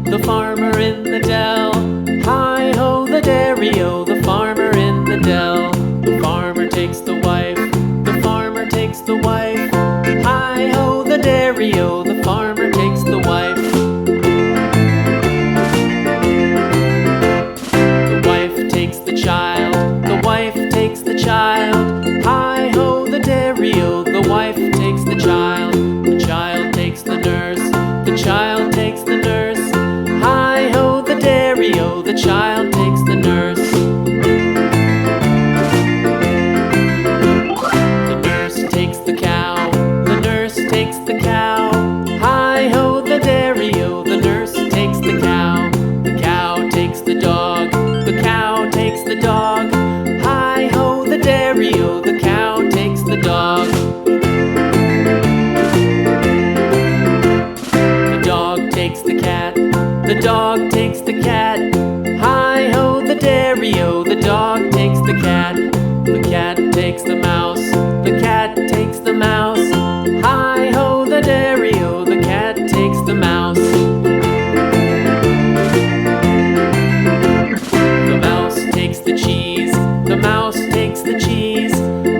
The farmer in the dell. Hi-ho, the dairy-o, the farmer in the dell. The farmer takes the wife, the farmer takes the wife. Hi-ho, the dairy-o, the farmer takes the wife. The wife takes the child, the wife takes the child. Hi-ho, the dairy-o, the wife takes the child. The child takes the nurse, the child takes the nurse. Hi-ho, the dairy-o, the child takes the nurse. The nurse takes the cow, the nurse takes the cow. Hi-ho, the dairy-o, the nurse takes the cow. The cow takes the dog, the cow takes the dog. Hi-ho, the dairy-o, the cow takes the dog. The dog takes the cat, the dog takes the cat. Hi-ho, the dairy-o, the dog takes the cat. The cat takes the mouse, the cat takes the mouse. Hi-ho, the dairy-o, the cat takes the mouse. The mouse takes the cheese, the mouse takes the cheese.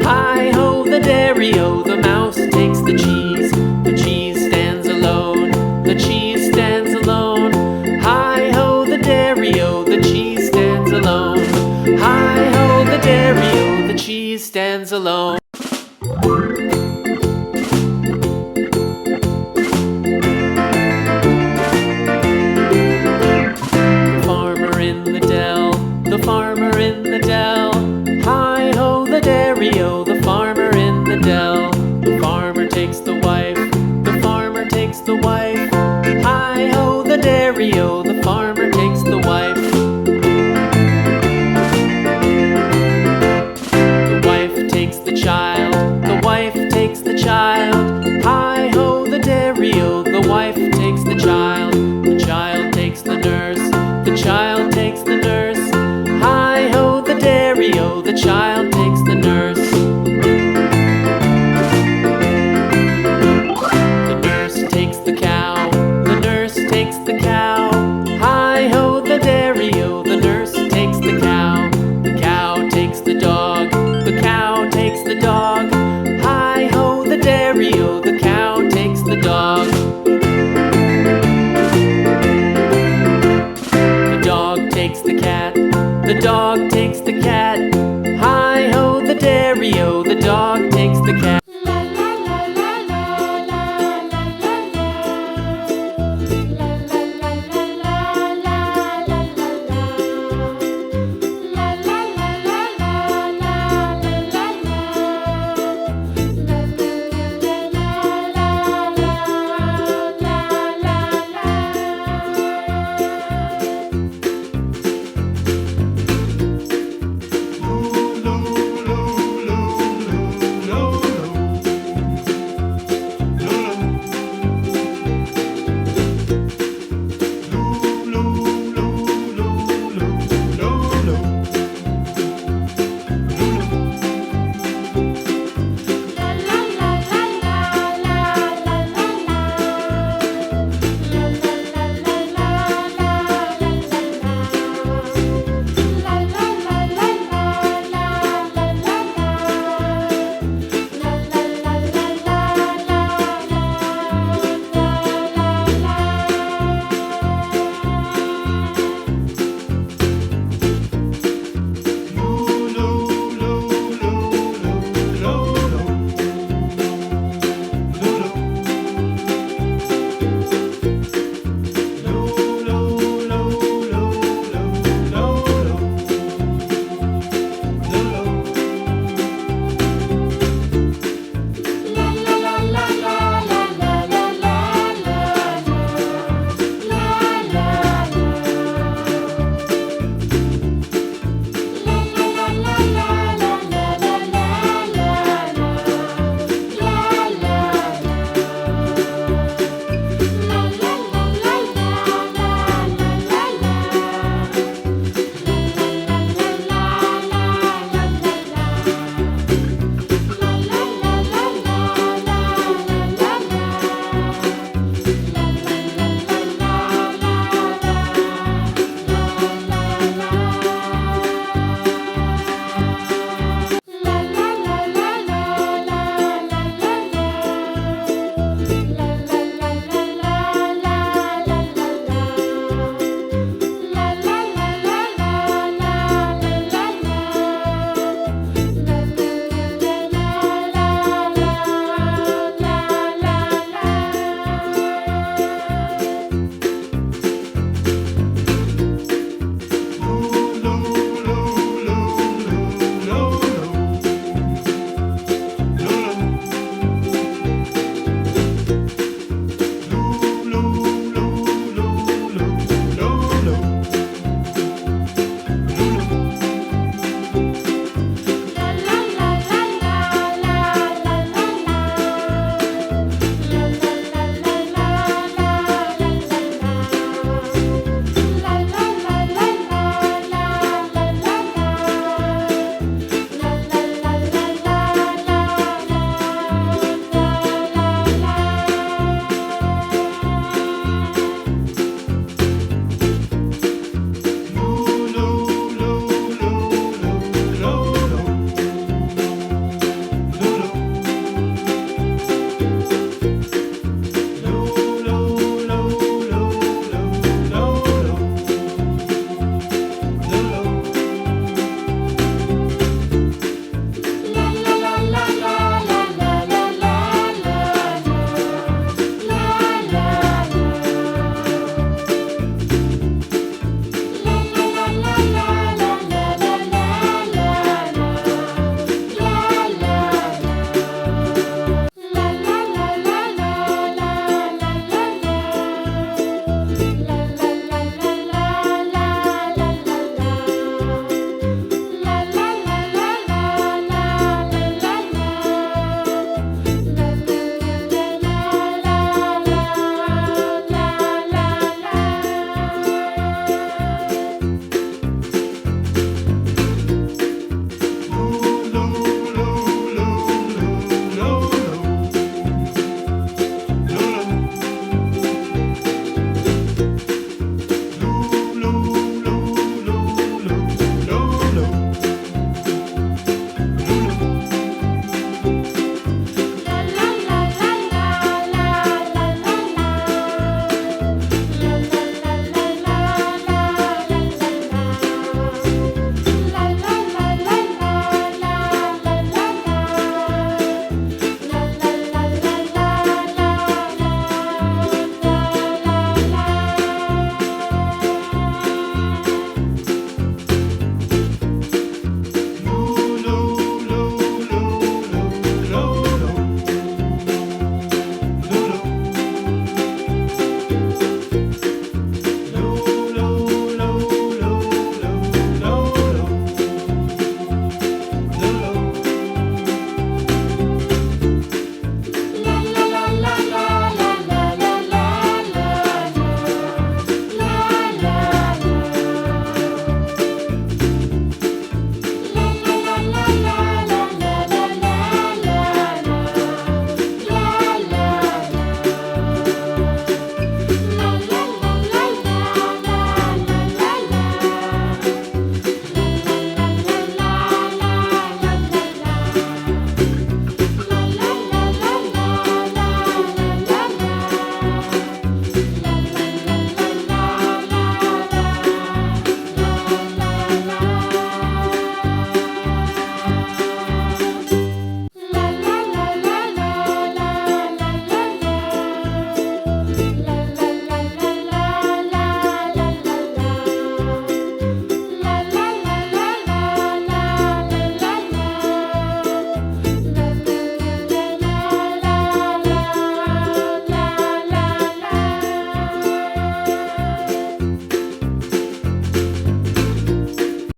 Hi-ho, the dairy-o, the mouse takes the cheese. The cheese stands alone, the cheese stands alone. Hi-ho, the dairy-o, the cheese stands alone. Hi-ho, the dairy-o, the cheese stands alone. The farmer in the dell, the farmer in the dell. Hi-ho, the dairy-o, the farmer in the dell. The farmer takes the wife, the farmer takes the wife. Hi-ho, the dairy-o, the farmer takes the wife. The wife takes the child, the wife takes the child. Hi-ho, the dairy-o, the wife takes the child. The child takes the nurse, the child takes the nurse. Hi-ho, the dairy-o, the child takes